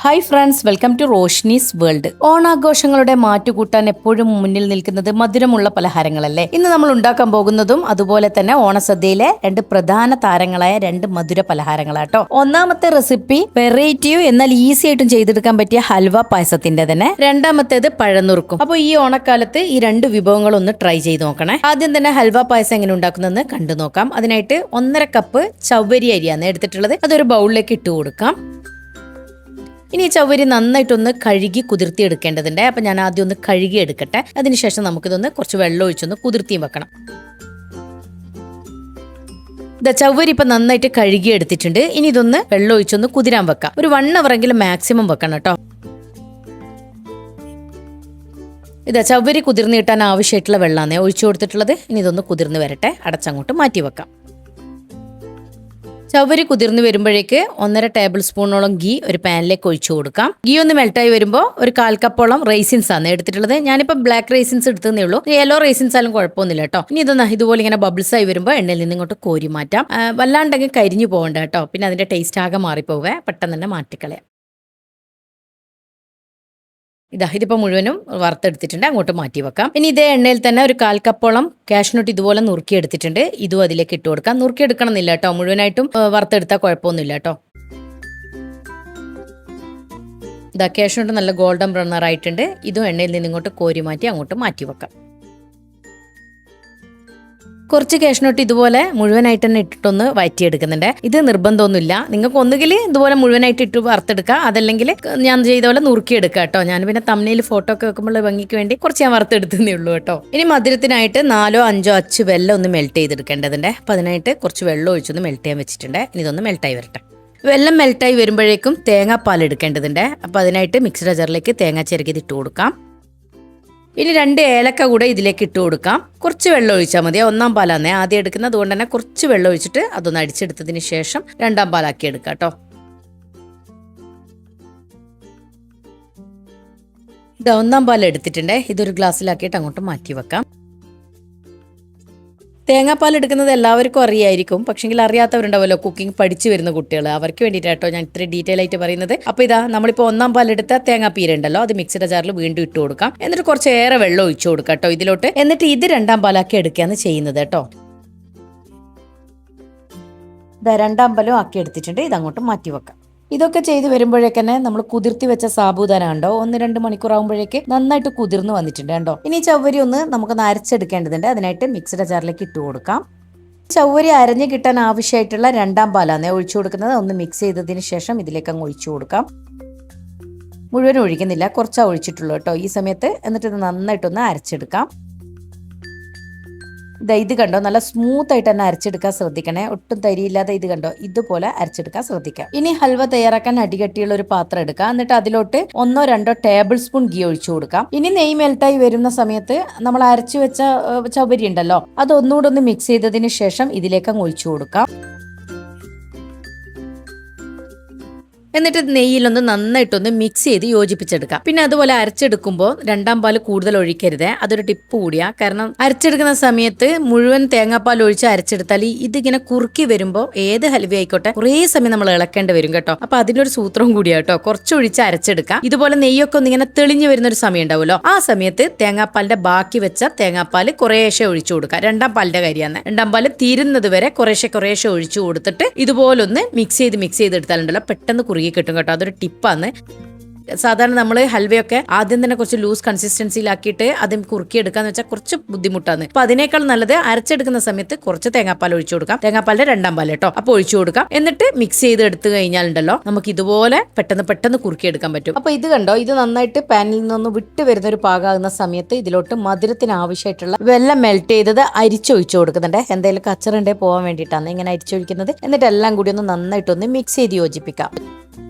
Hi friends, welcome to Roshni's world. ഓണാഘോഷങ്ങളുടെ മാറ്റുകൂട്ടാൻ എപ്പോഴും മുന്നിൽ നിൽക്കുന്നത് മധുരമുള്ള പലഹാരങ്ങളല്ലേ. ഇന്ന് നമ്മൾ ഉണ്ടാക്കാൻ പോകുന്നതും അതുപോലെ തന്നെ ഓണസദ്യയിലെ രണ്ട് പ്രധാന താരങ്ങളായ രണ്ട് മധുര പലഹാരങ്ങളാട്ടോ. ഒന്നാമത്തെ റെസിപ്പി വെറൈറ്റിയും എന്നാൽ ഈസി ആയിട്ടും ചെയ്തെടുക്കാൻ പറ്റിയ ഹൽവ പായസത്തിന്റെ തന്നെ. രണ്ടാമത്തേത് പഴനുറുക്കും. അപ്പോൾ ഈ ഓണക്കാലത്ത് ഈ രണ്ട് വിഭവങ്ങളൊന്ന് ട്രൈ ചെയ്ത് നോക്കണേ. ആദ്യം തന്നെ ഹൽവ പായസം എങ്ങനെ ഉണ്ടാക്കുന്നതെന്ന് കണ്ടു നോക്കാം. അതിനായിട്ട് 1.5 കപ്പ് ചവ്വരി അരിയാണ് എടുത്തിട്ടുള്ളത്. അതൊരു ബൗളിലേക്ക് ഇട്ട് കൊടുക്കാം. ഇനി ചവ്വരി നന്നായിട്ടൊന്ന് കഴുകി കുതിർത്തി എടുക്കേണ്ടതുണ്ട്. അപ്പം ഞാൻ ആദ്യം ഒന്ന് കഴുകി എടുക്കട്ടെ. അതിനുശേഷം നമുക്കിതൊന്ന് കുറച്ച് വെള്ളം ഒഴിച്ചൊന്ന് കുതിർത്തിയും വെക്കണം. ചവ്വരി ഇപ്പം നന്നായിട്ട് കഴുകി എടുത്തിട്ടുണ്ട്. ഇനി ഇതൊന്ന് വെള്ളം ഒഴിച്ചൊന്ന് കുതിരാൻ വെക്കാം. ഒരു 1 അവറെങ്കിലും മാക്സിമം വെക്കണം കേട്ടോ. ചവ്വരി കുതിർന്ന് കിട്ടാൻ ആവശ്യമായിട്ടുള്ള വെള്ളമാണ് ഒഴിച്ചു കൊടുത്തിട്ടുള്ളത്. ഇനി ഇതൊന്ന് കുതിർന്ന് വരട്ടെ. അടച്ചങ്ങോട്ട് മാറ്റി വെക്കാം. ചവ്വരി കുതിർന്ന് വരുമ്പോഴേക്ക് 1.5 ടേബിൾ സ്പൂണോളം ഗീ ഒരു പാനിലേക്ക് ഒഴിച്ചു കൊടുക്കാം. ഗീ ഒന്ന് മെൽട്ടായി വരുമ്പോൾ ഒരു 1/4 കപ്പോളം റൈസിൻസ് ആണ് എടുത്തിട്ടുള്ളത്. ഞാനിപ്പോൾ ബ്ലാക്ക് റൈസിൻസ് എടുത്തതേ ഉള്ളൂ. യെല്ലോ റൈസിൻസ് ആയാലും കുഴപ്പമൊന്നുമില്ല കേട്ടോ. ഇനി ഇതൊന്ന് ഇതുപോലെ ഇങ്ങനെ ബബിൾസ് ആയി വരുമ്പോൾ എണ്ണയിൽ നിന്ന് ഇങ്ങോട്ട് കോരി മാറ്റാം. വല്ലാണ്ടെങ്കിൽ കരിഞ്ഞു പോകണ്ട കേട്ടോ. പിന്നെ അതിന്റെ ടേസ്റ്റ് ആകെ മാറിപ്പോവേ. പെട്ടെന്ന് തന്നെ മാറ്റിക്കളയാം. ഇതിപ്പോൾ മുഴുവനും വറുത്തെടുത്തിട്ടുണ്ട്. അങ്ങോട്ട് മാറ്റി വെക്കാം. ഇനി ഇതേ എണ്ണയിൽ തന്നെ ഒരു 1/4 കപ്പോളം കാഷ്നട്ട് ഇതുപോലെ നുറുക്കിയെടുത്തിട്ടുണ്ട്. ഇതും അതിലേക്ക് ഇട്ട് കൊടുക്കാം. നുറുക്കിയെടുക്കണം എന്നില്ല കേട്ടോ. മുഴുവനായിട്ടും വറുത്തെടുത്താൽ കുഴപ്പമൊന്നുമില്ല കേട്ടോ. കാഷ്നട്ട് നല്ല ഗോൾഡൻ ബ്രൗൺ ആയിട്ടുണ്ട്. ഇതും എണ്ണയിൽ നിന്ന് ഇങ്ങോട്ട് കോരി മാറ്റി അങ്ങോട്ട് മാറ്റി വെക്കാം. കുറച്ച് കാഷ്നട്ട് ഇതുപോലെ മുഴുവനായിട്ട് തന്നെ ഇട്ടിട്ടൊന്ന് വഴറ്റിയെടുക്കുന്നുണ്ട്. ഇത് നിർബന്ധമൊന്നുമില്ല. നിങ്ങൾക്ക് ഒന്നുകിൽ ഇതുപോലെ മുഴുവനായിട്ട് ഇട്ട് വറുത്തെടുക്കുക, അതല്ലെങ്കിൽ ഞാൻ ചെയ്ത പോലെ നുറുക്കിയെടുക്കുക കേട്ടോ. ഞാൻ പിന്നെ തമ്മിൽ ഫോട്ടോ ഒക്കെ വെക്കുമ്പോൾ ഭംഗിക്ക് വേണ്ടി കുറച്ച് ഞാൻ വറുത്തെടുത്തേ ഉള്ളൂ കേട്ടോ. ഇനി മധുരത്തിനായിട്ട് 4 or 5 അച്ച് വെല്ലം ഒന്ന് മെൽറ്റ് ചെയ്തെടുക്കേണ്ടതുണ്ട്. അപ്പം അതിനായിട്ട് കുറച്ച് വെള്ളം ഒഴിച്ചൊന്ന് മെൽറ്റ് ചെയ്യാൻ വെച്ചിട്ടുണ്ട്. ഇനി ഇതൊന്ന് മെൽറ്റായി വരട്ടെ. വെള്ളം മെൽറ്റായി വരുമ്പോഴേക്കും തേങ്ങാപ്പാൽ എടുക്കേണ്ടതുണ്ട്. അപ്പം അതിനായിട്ട് മിക്സിയുടെ ജാറിലേക്ക് തേങ്ങ ചിരകിയത് ഇട്ട് കൊടുക്കാം. ഇനി 2 ഏലക്ക കൂടെ ഇതിലേക്ക് ഇട്ട് കൊടുക്കാം. കുറച്ച് വെള്ളം ഒഴിച്ചാൽ മതി. 1-ാം പാലാന്നേ ആദ്യം എടുക്കുന്നത്. അതുകൊണ്ട് തന്നെ കുറച്ച് വെള്ളം ഒഴിച്ചിട്ട് അതൊന്ന് അടിച്ചെടുത്തതിന് ശേഷം 2-ാം പാലാക്കി എടുക്കാം കേട്ടോ. 1-ാം പാൽ എടുത്തിട്ടുണ്ട്. ഇതൊരു ഗ്ലാസ്സിലാക്കിയിട്ട് അങ്ങോട്ട് മാറ്റി വെക്കാം. തേങ്ങാപ്പാൽ എടുക്കുന്നത് എല്ലാവർക്കും അറിയായിരിക്കും. പക്ഷെങ്കിൽ അറിയാത്തവരുണ്ടാവുമല്ലോ, കുക്കിംഗ് പഠിച്ചു വരുന്ന കുട്ടികൾ. അവർക്ക് വേണ്ടിയിട്ടാട്ടോ ഞാൻ ഇത്ര ഡീറ്റെയിൽ ആയിട്ട് പറയുന്നത്. അപ്പോൾ നമ്മളിപ്പോൾ 1-ാം പാലെടുത്ത തേങ്ങാപ്പീരുണ്ടല്ലോ, അത് മിക്സിയുടെ ജാറിൽ വീണ്ടും ഇട്ട് കൊടുക്കാം. എന്നിട്ട് കുറച്ച് ഏറെ വെള്ളം ഒഴിച്ചു കൊടുക്കാം കേട്ടോ ഇതിലോട്ട്. എന്നിട്ട് ഇത് 2-ാം പാലാക്കി എടുക്കുകയാണ് ചെയ്യുന്നത് കേട്ടോ. 2-ാം പാലും ആക്കി എടുത്തിട്ടുണ്ട്. ഇതങ്ങോട്ട് മാറ്റി വെക്കാം. ഇതൊക്കെ ചെയ്ത് വരുമ്പോഴേക്കന്നെ നമ്മൾ കുതിർത്തി വെച്ച സാബൂദാന ഉണ്ടോ 1-2 മണിക്കൂർ ആകുമ്പോഴേക്ക് നന്നായിട്ട് കുതിർന്ന് വന്നിട്ടുണ്ട് കേട്ടോ. ഇനി ചവ്വരി ഒന്ന് നമുക്കൊന്ന് അരച്ചെടുക്കേണ്ടതുണ്ട്. അതിനായിട്ട് മിക്സിയുടെ ജാറിലേക്ക് ഇട്ട് കൊടുക്കാം. ചവ്വരി അരഞ്ഞ് കിട്ടാൻ ആവശ്യമായിട്ടുള്ള 2-ാം പാലാണ് ഒഴിച്ചു കൊടുക്കുന്നത്. ഒന്ന് മിക്സ് ചെയ്തതിന് ശേഷം ഇതിലേക്ക് അങ്ങ് ഒഴിച്ചു കൊടുക്കാം. മുഴുവൻ ഒഴിക്കുന്നില്ല, കുറച്ചാ ഒഴിച്ചിട്ടുള്ളൂ കേട്ടോ ഈ സമയത്ത്. എന്നിട്ട് ഇത് നന്നായിട്ടൊന്ന് അരച്ചെടുക്കാം. ഇത് കണ്ടോ, നല്ല സ്മൂത്ത് ആയിട്ട് തന്നെ അരച്ചെടുക്കാൻ ശ്രദ്ധിക്കണേ. ഒട്ടും തരിയില്ലാതെ ഇത് കണ്ടോ, ഇതുപോലെ അരച്ചെടുക്കാൻ ശ്രദ്ധിക്കാം. ഇനി ഹൽവ തയ്യാറാക്കാൻ അടികട്ടിയുള്ള ഒരു പാത്രം എടുക്കാം. എന്നിട്ട് അതിലോട്ട് 1-2 ടേബിൾ സ്പൂൺ ഗീ ഒഴിച്ചു കൊടുക്കാം. ഇനി നെയ്യ് മെൽട്ടായി വരുന്ന സമയത്ത് നമ്മൾ അരച്ചു വെച്ച ചവ്വരി ഉണ്ടല്ലോ, അത് ഒന്നുകൂടെ ഒന്ന് മിക്സ് ചെയ്തതിന് ശേഷം ഇതിലേക്ക് അങ്ങ് ഒഴിച്ചു കൊടുക്കാം. എന്നിട്ട് നെയ്യിലൊന്ന് നന്നായിട്ടൊന്ന് മിക്സ് ചെയ്ത് യോജിപ്പിച്ചെടുക്കാം. പിന്നെ അതുപോലെ അരച്ചെടുക്കുമ്പോൾ 2-ാം പാൽ കൂടുതൽ ഒഴിക്കരുത്. അതൊരു ടിപ്പ് കൂടിയാ. കാരണം അരച്ചെടുക്കുന്ന സമയത്ത് മുഴുവൻ തേങ്ങാപ്പാൽ ഒഴിച്ച് അരച്ചെടുത്താൽ ഇതിങ്ങനെ കുറുക്കി വരുമ്പോൾ ഏത് ഹൽവ ആയിക്കോട്ടെ കുറേ സമയം നമ്മൾ ഇളക്കേണ്ടി വരും കേട്ടോ. അപ്പൊ അതിനൊരു സൂത്രം കൂടിയാ കേട്ടോ. കുറച്ച് ഒഴിച്ച് അരച്ചെടുക്കാം. ഇതുപോലെ നെയ്യൊക്കെ ഒന്ന് ഇങ്ങനെ തെളിഞ്ഞു വരുന്ന ഒരു സമയം ഉണ്ടാവുമല്ലോ, ആ സമയത്ത് തേങ്ങാപ്പാലിന്റെ ബാക്കി വെച്ച തേങ്ങാപ്പാൽ കുറേശ്ശെ ഒഴിച്ചു കൊടുക്കാം. 2-ാം പാലിന്റെ കാര്യമാണ്. 2-ാം പാല് തീരുന്നത് വരെ കുറേശ്ശെ ഒഴിച്ചു കൊടുത്തിട്ട് ഇതുപോലൊന്ന് മിക്സ് ചെയ്തെടുത്താലുണ്ടല്ലോ പെട്ടെന്ന് കുറുകി കിട്ടും കേട്ടോ. അതൊരു ടിപ്പാണ്. സാധാരണ നമ്മൾ ഹൽവയൊക്കെ ആദ്യം തന്നെ കുറച്ച് ലൂസ് കൺസിസ്റ്റൻസിയിലാക്കിയിട്ട് അതും കുറുക്കിയെടുക്കാന്ന് വെച്ചാൽ കുറച്ച് ബുദ്ധിമുട്ടാണ്. അപ്പൊ അതിനേക്കാൾ നല്ലത് അരച്ചെടുക്കുന്ന സമയത്ത് കുറച്ച് തേങ്ങാപ്പാൽ ഒഴിച്ചു കൊടുക്കാം. തേങ്ങാപ്പാലിന്റെ 2-ാം പാൽ കേട്ടോ. അപ്പൊ ഒഴിച്ചു കൊടുക്കാം. എന്നിട്ട് മിക്സ് ചെയ്ത് എടുത്തു കഴിഞ്ഞാലുണ്ടല്ലോ നമുക്ക് ഇതുപോലെ പെട്ടെന്ന് കുറുക്കിയെടുക്കാൻ പറ്റും. അപ്പൊ ഇത് കണ്ടോ, ഇത് നന്നായിട്ട് പാനിൽ നിന്നൊന്ന് വിട്ട് വരുന്ന ഒരു പാകാകുന്ന സമയത്ത് ഇതിലോട്ട് മധുരത്തിന് ആവശ്യമായിട്ടുള്ള വെള്ളം മെൽറ്റ് ചെയ്തത് അരിച്ചൊഴിച്ചു കൊടുക്കുന്നുണ്ട്. എന്തെങ്കിലും കച്ചറുണ്ടേ പോകാൻ വേണ്ടിയിട്ടാണ് ഇങ്ങനെ അരിച്ചൊഴിക്കുന്നത്. എന്നിട്ട് എല്ലാം കൂടി ഒന്ന് നന്നായിട്ടൊന്ന് മിക്സ് ചെയ്ത് യോജിപ്പിക്കാം.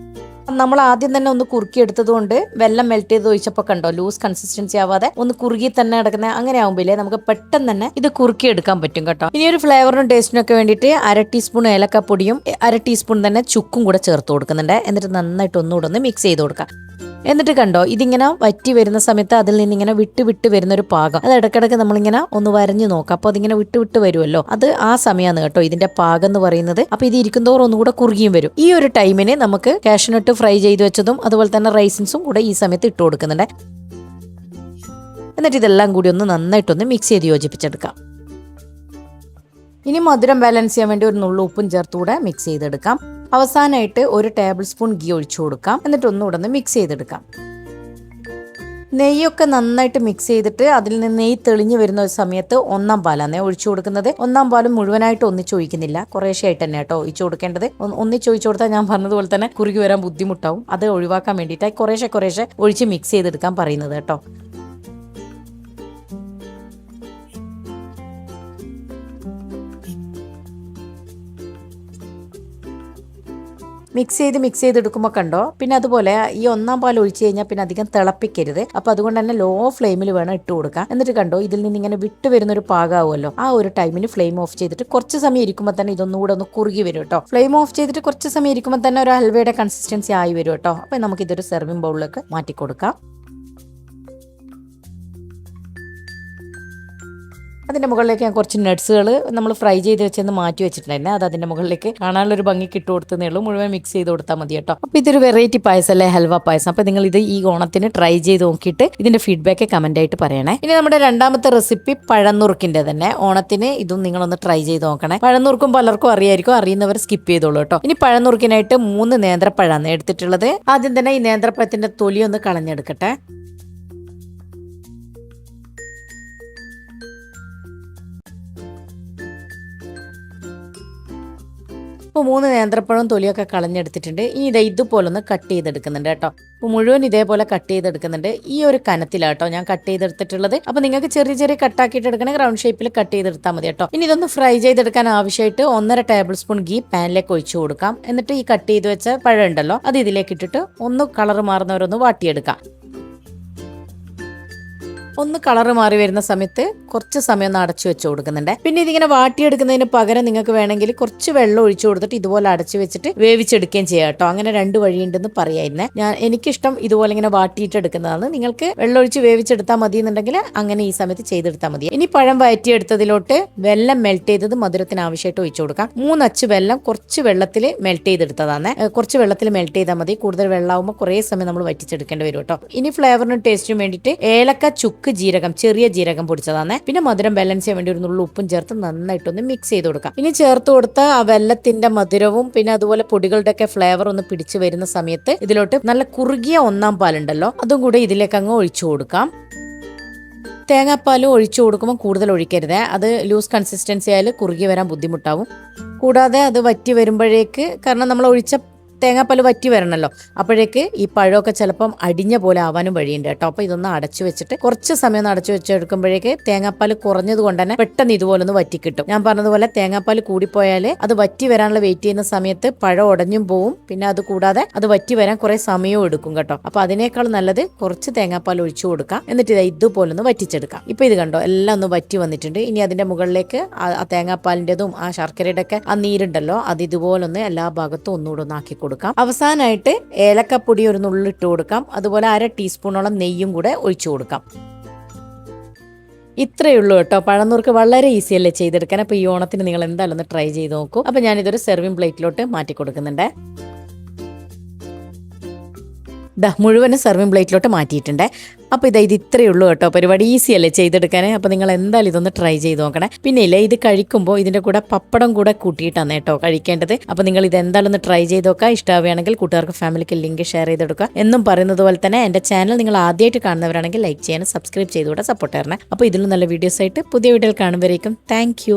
നമ്മൾ ആദ്യം തന്നെ ഒന്ന് കുറുക്കി എടുത്തത് കൊണ്ട് വെള്ളം മെൽറ്റ് ചെയ്ത് ഒഴിച്ചപ്പോൾ കണ്ടോ ലൂസ് കൺസിസ്റ്റൻസി ആവാതെ ഒന്ന് കുറുകി തന്നെ കിടക്കുന്ന അങ്ങനെ ആവുമ്പോഴേ നമുക്ക് പെട്ടെന്ന് തന്നെ ഇത് കുറുക്കി എടുക്കാൻ പറ്റും കേട്ടോ. ഇനി ഒരു ഫ്ലേവറിനും ടേസ്റ്റിനും ഒക്കെ വേണ്ടിയിട്ട് 1/2 ടീസ്പൂൺ ഏലക്കപ്പൊടിയും 1/2 ടീസ്പൂൺ തന്നെ ചുക്കും കൂടെ ചേർത്ത് കൊടുക്കുന്നുണ്ട്. എന്നിട്ട് നന്നായിട്ട് ഒന്നുകൂടെ ഒന്ന് മിക്സ് ചെയ്ത് കൊടുക്കാം. എന്നിട്ട് കണ്ടോ ഇതിങ്ങനെ വറ്റി വരുന്ന സമയത്ത് അതിൽ നിന്ന് ഇങ്ങനെ വിട്ട് വിട്ട് വരുന്ന ഒരു പാകം, അത് ഇടയ്ക്കിടയ്ക്ക് നമ്മളിങ്ങനെ ഒന്ന് വരഞ്ഞു നോക്കാം. അപ്പോൾ അതിങ്ങനെ വിട്ട് വിട്ട് വരുമല്ലോ, അത് ആ സമയമാണ് കേട്ടോ ഇതിന്റെ പാകം എന്ന് പറയുന്നത്. അപ്പൊ ഇത് ഇരിക്കുന്നതോറും ഒന്നുകൂടെ കുറുകിയും വരും. ഈ ഒരു ടൈമിന് നമുക്ക് കാഷ്നട്ട് ഫ്രൈ ചെയ്ത് വെച്ചതും അതുപോലെ തന്നെ റൈസിൻസും കൂടെ ഈ സമയത്ത് ഇട്ട് കൊടുക്കുന്നുണ്ട്. എന്നിട്ട് ഇതെല്ലാം കൂടി ഒന്ന് നന്നായിട്ടൊന്ന് മിക്സ് ചെയ്ത് യോജിപ്പിച്ചെടുക്കാം. ഇനി മധുരം ബാലൻസ് ചെയ്യാൻ വേണ്ടി ഒരു നുള്ളു ഉപ്പും ചേർത്തുകൂടെ മിക്സ് ചെയ്തെടുക്കാം. അവസാനമായിട്ട് ഒരു ടേബിൾ സ്പൂൺ ഗീ ഒഴിച്ചു കൊടുക്കാം. എന്നിട്ട് ഒന്നുകൂടെ ഒന്ന് മിക്സ് ചെയ്തെടുക്കാം. നെയ്യൊക്കെ നന്നായിട്ട് മിക്സ് ചെയ്തിട്ട് അതിൽ നിന്ന് നെയ്യ് തെളിഞ്ഞു വരുന്ന ഒരു സമയത്ത് ഒന്നാം പാലാണ് ഒഴിച്ചു കൊടുക്കുന്നത്. ഒന്നാം പാലും മുഴുവനായിട്ട് ഒന്നിച്ചൊഴിക്കുന്നില്ല, കുറേശ്ശായിട്ട് തന്നെ കേട്ടോ ഒഴിച്ചു കൊടുക്കേണ്ടത്. ഒന്നിച്ചൊഴിച്ചു കൊടുത്താൽ ഞാൻ പറഞ്ഞതുപോലെ തന്നെ കുറുകി വരാൻ ബുദ്ധിമുട്ടാവും. അത് ഒഴിവാക്കാൻ വേണ്ടിയിട്ടായി കുറേശ്ശെ ഒഴിച്ച് മിക്സ് ചെയ്തെടുക്കാൻ പറയുന്നത് കേട്ടോ. മിക്സ് ചെയ്തെടുക്കുമ്പോൾ കണ്ടോ, പിന്നെ അതുപോലെ ഈ ഒന്നാം പാൽ ഒഴിച്ചു കഴിഞ്ഞാൽ പിന്നെ അധികം തിളപ്പിക്കരുത്. അപ്പോൾ അതുകൊണ്ട് തന്നെ ലോ ഫ്ലെയിമിൽ വേണം ഇട്ട് കൊടുക്കാം. എന്നിട്ട് കണ്ടോ ഇതിൽ നിന്ന് ഇങ്ങനെ വിട്ട് വരുന്നൊരു പാകമാവുമല്ലോ, ആ ഒരു ടൈമിന് ഫ്ലെയിം ഓഫ് ചെയ്തിട്ട് കുറച്ച് സമയം ഇരിക്കുമ്പോൾ തന്നെ ഇതൊന്നുകൂടെ ഒന്ന് കുറുകി വരും കേട്ടോ. ഫ്ലെയിം ഓഫ് ചെയ്തിട്ട് കുറച്ച് സമയം ഇരിക്കുമ്പോൾ തന്നെ ഒരു ഹൽവയുടെ കൺസിസ്റ്റൻസി ആയി വരും കേട്ടോ. അപ്പോൾ നമുക്കിതൊരു സെർവിംഗ് ബൗളിലേക്ക് മാറ്റി കൊടുക്കാം. അതിൻ്റെ മുകളിലേക്ക് ഞാൻ കുറച്ച് നട്ട്സുകൾ നമ്മൾ ഫ്രൈ ചെയ്ത് വെച്ചെന്ന് മാറ്റി വെച്ചിട്ടുണ്ടായിരുന്നു. അത് അതിൻ്റെ മുകളിലേക്ക് കാണാനുള്ളൊരു ഭംഗിക്ക് ഇട്ട് കൊടുത്തതേ ഉള്ളൂ. മുഴുവൻ മിക്സ് ചെയ്ത് കൊടുത്താൽ മതി കേട്ടോ. അപ്പോൾ ഇതൊരു വെറൈറ്റി പായസം അല്ലേ, ഹൽവ പായസം. അപ്പോൾ നിങ്ങൾ ഇത് ഈ ഓണത്തിന് ട്രൈ ചെയ്ത് നോക്കിയിട്ട് ഇതിൻ്റെ ഫീഡ്ബാക്ക് കമൻ്റ് ആയിട്ട് പറയണേ. ഇനി നമ്മുടെ രണ്ടാമത്തെ റെസിപ്പി പഴന്നുറുക്കിൻ്റെ തന്നെ. ഓണത്തിന് ഇതും നിങ്ങളൊന്ന് ട്രൈ ചെയ്ത് നോക്കണേ. പഴന്നുറുക്കും പലർക്കും അറിയായിരിക്കും, അറിയുന്നവർ സ്കിപ്പ് ചെയ്തോളൂ കേട്ടോ. ഇനി പഴന്നുറുക്കിനായിട്ട് 3 നേന്ത്രപ്പഴമാണ് എടുത്തിട്ടുള്ളത്. ആദ്യം തന്നെ ഈ നേന്ത്രപ്പഴത്തിൻ്റെ തൊലി ഒന്ന് കളഞ്ഞെടുക്കട്ടെ. ഇപ്പോൾ 3 നേന്ത്രപ്പഴം തൊലിയൊക്കെ കളഞ്ഞെടുത്തിട്ടുണ്ട്. ഇനി ഇതുപോലെ ഒന്ന് കട്ട് ചെയ്തെടുക്കുന്നുണ്ട് കേട്ടോ. അപ്പോൾ മുഴുവൻ ഇതേപോലെ കട്ട് ചെയ്തെടുക്കുന്നുണ്ട്. ഈ ഒരു കനത്തിലാട്ടോ ഞാൻ കട്ട് ചെയ്തെടുത്തിട്ടുള്ളത്. അപ്പോൾ നിങ്ങൾക്ക് ചെറിയ കട്ടാക്കിയിട്ട് എടുക്കണമെങ്കിൽ റൗണ്ട് ഷേപ്പിൽ കട്ട് ചെയ്തെടുത്താൽ മതി കേട്ടോ. ഇനി ഇതൊന്ന് ഫ്രൈ ചെയ്തെടുക്കാൻ ആവശ്യമായിട്ട് 1.5 ടേബിൾ സ്പൂൺ ഗീ പാനിലേക്ക് ഒഴിച്ചു കൊടുക്കാം. എന്നിട്ട് ഈ കട്ട് ചെയ്ത് വെച്ച പഴം ഉണ്ടല്ലോ അത് ഇതിലേക്ക് ഇട്ടിട്ട് ഒന്ന് കളർ മാറുന്നവരൊന്ന് വാട്ടിയെടുക്കാം. ഒന്ന് കളറ് മാറി വരുന്ന സമയത്ത് കുറച്ച് സമയം ഒന്ന് അടച്ചു വെച്ച് കൊടുക്കുന്നുണ്ട്. പിന്നെ ഇതിങ്ങനെ വാട്ടിയെടുക്കുന്നതിന് പകരം നിങ്ങൾക്ക് വേണമെങ്കിൽ കുറച്ച് വെള്ളം ഒഴിച്ചു കൊടുത്തിട്ട് ഇതുപോലെ അടച്ചു വെച്ചിട്ട് വേവിച്ചെടുക്കുകയും ചെയ്യാം കേട്ടോ. അങ്ങനെ 2 വഴിയുണ്ടെന്ന് പറയായിരുന്നേ. എനിക്കിഷ്ടം ഇതുപോലെ ഇങ്ങനെ വാട്ടിയിട്ട് എടുക്കുന്നതാണ്. നിങ്ങൾക്ക് വെള്ളം ഒഴിച്ച് വേവിച്ചെടുത്താൽ മതി എന്നുണ്ടെങ്കിൽ അങ്ങനെ ഈ സമയത്ത് ചെയ്തെടുത്താൽ മതി. ഇനി പഴം വയറ്റിയെടുത്തതിലോട്ട് വെള്ളം മെൽറ്റ് ചെയ്തത് മധുരത്തിന് ആവശ്യമായിട്ട് ഒഴിച്ചു കൊടുക്കാം. 3 അച്ച് വെള്ളം കുറച്ച് വെള്ളത്തിൽ മെൽറ്റ് ചെയ്തെടുത്തതാണ്. കുറച്ച് വെള്ളത്തിൽ മെൽറ്റ് ചെയ്താൽ മതി. കൂടുതൽ വെള്ളമാകുമ്പോൾ കുറേ സമയം നമ്മൾ വറ്റിച്ചെടുക്കേണ്ടി വരും കേട്ടോ. ഇനി ഫ്ലേവറിനും ടേസ്റ്റിനും വേണ്ടിയിട്ട് ഏലക്ക, ചുക്ക്, ജീരകം, ചെറിയ ജീരകം പൊടിച്ചതാണ്. പിന്നെ മധുരം ബാലൻസ് ചെയ്യാൻ വേണ്ടി ഒരു നുള്ളു ഉപ്പും ചേർത്ത് നന്നായിട്ടൊന്ന് മിക്സ് ചെയ്ത് കൊടുക്കാം. ഇനി ചേർത്ത് കൊടുത്ത ആ വെള്ളത്തിന്റെ മധുരവും പിന്നെ അതുപോലെ പൊടികളുടെ ഒക്കെ ഫ്ലേവർ ഒന്ന് പിടിച്ചു വരുന്ന സമയത്ത് ഇതിലോട്ട് നല്ല കുറുകിയ ഒന്നാം പാലുണ്ടല്ലോ അതും കൂടെ ഇതിലേക്ക് അങ്ങ് ഒഴിച്ചു കൊടുക്കാം. തേങ്ങാപ്പാലും ഒഴിച്ചു കൊടുക്കുമ്പോൾ കൂടുതൽ ഒഴിക്കരുത്. അത് ലൂസ് കൺസിസ്റ്റൻസി ആയാലും കുറുകി വരാൻ ബുദ്ധിമുട്ടാവും. കൂടാതെ അത് വറ്റി വരുമ്പോഴേക്ക്, കാരണം നമ്മൾ ഒഴിച്ച തേങ്ങാപ്പാൽ വറ്റി വരണമല്ലോ, അപ്പോഴേക്ക് ഈ പഴമൊക്കെ ചിലപ്പം അടിഞ്ഞ പോലെ ആവാനും വഴിയുണ്ട് കേട്ടോ. അപ്പോൾ ഇതൊന്ന് അടച്ചു വെച്ചിട്ട് കുറച്ച് സമയം ഒന്ന് അടച്ചു വെച്ചെടുക്കുമ്പോഴേക്ക് തേങ്ങാപ്പാൽ കുറഞ്ഞത് കൊണ്ട് തന്നെ പെട്ടെന്ന് ഇതുപോലെ ഒന്ന് വറ്റി കിട്ടും. ഞാൻ പറഞ്ഞതുപോലെ തേങ്ങാപ്പാൽ കൂടിപ്പോയാൽ അത് വറ്റി വരാനുള്ള വെയിറ്റ് ചെയ്യുന്ന സമയത്ത് പഴം ഉടഞ്ഞും പോവും. പിന്നെ അത് കൂടാതെ അത് വറ്റി വരാൻ കുറെ സമയവും എടുക്കും കേട്ടോ. അപ്പോൾ അതിനേക്കാൾ നല്ലത് കുറച്ച് തേങ്ങാപ്പാൽ ഒഴിച്ചു കൊടുക്കാം. എന്നിട്ട് ഇതുപോലെ ഒന്ന് വറ്റിച്ചെടുക്കാം. ഇപ്പോൾ ഇത് കണ്ടോ എല്ലാം ഒന്ന് വറ്റി വന്നിട്ടുണ്ട്. ഇനി അതിന്റെ മുകളിലേക്ക് ആ തേങ്ങാപ്പാലിൻ്റെതും ആ ശർക്കരയുടെ ഒക്കെ ആ നീരുണ്ടല്ലോ അത് ഇതുപോലൊന്ന് എല്ലാ ഭാഗത്തും ഒന്നുകൂടെ ഒന്ന് ആക്കി കൊടുക്കാം. അവസാനമായിട്ട് ഏലക്കപ്പൊടി ഒരു നുള്ളിട്ട് കൊടുക്കാം. അതുപോലെ 1/2 ടീസ്പൂണോളം നെയ്യും കൂടെ ഒഴിച്ചു കൊടുക്കാം. ഇത്രയേ ഉള്ളൂ കേട്ടോ. പഴന്നുറുക്ക് വളരെ ഈസി അല്ലേ ചെയ്തെടുക്കാൻ. അപ്പോൾ ഈ ഓണത്തിന് നിങ്ങൾ എന്തായാലും ഒന്ന് ട്രൈ ചെയ്ത് നോക്കൂ. അപ്പോൾ ഞാനിതൊരു സെർവിംഗ് പ്ലേറ്റിലോട്ട് മാറ്റി കൊടുക്കുന്നുണ്ട്. മുഴുവനും സെർവിംഗ് പ്ലേറ്റിലോട്ട് മാറ്റിയിട്ടുണ്ട്. അപ്പോൾ ഇത് ഇത്രയേ ഉള്ളൂ കേട്ടോ. പരിപാടി ഈസി അല്ലേ ചെയ്തെടുക്കാൻ. അപ്പോൾ നിങ്ങൾ എന്തായാലും ഇതൊന്ന് ട്രൈ ചെയ്ത് നോക്കണേ. പിന്നെ ഇല്ലേ ഇത് കഴിക്കുമ്പോൾ ഇതിൻ്റെ കൂടെ പപ്പടം കൂടെ കൂട്ടിയിട്ടാണ് കേട്ടോ കഴിക്കേണ്ടത്. അപ്പോൾ നിങ്ങൾ ഇത് എന്തായാലും ഒന്ന് ട്രൈ ചെയ്ത് നോക്കുക. ഇഷ്ടമാവുകയാണെങ്കിൽ കൂട്ടുകാർക്ക് ഫാമിലിക്ക് ലിങ്ക് ഷെയർ ചെയ്തെടുക്കുക. എന്നും പറയുന്നത് പോലെ തന്നെ എൻ്റെ ചാനൽ നിങ്ങൾ ആദ്യമായിട്ട് കാണുന്നവരാണെങ്കിൽ ലൈക്ക് ചെയ്യാനും സബ്സ്ക്രൈബ് ചെയ്തുകൂടെ സപ്പോർട്ട് തരണേ. അപ്പോൾ ഇതിലും നല്ല വീഡിയോസ് ആയിട്ട് പുതിയ വീഡിയോയിൽ കാണുമ്പോഴേക്കും താങ്ക് യു.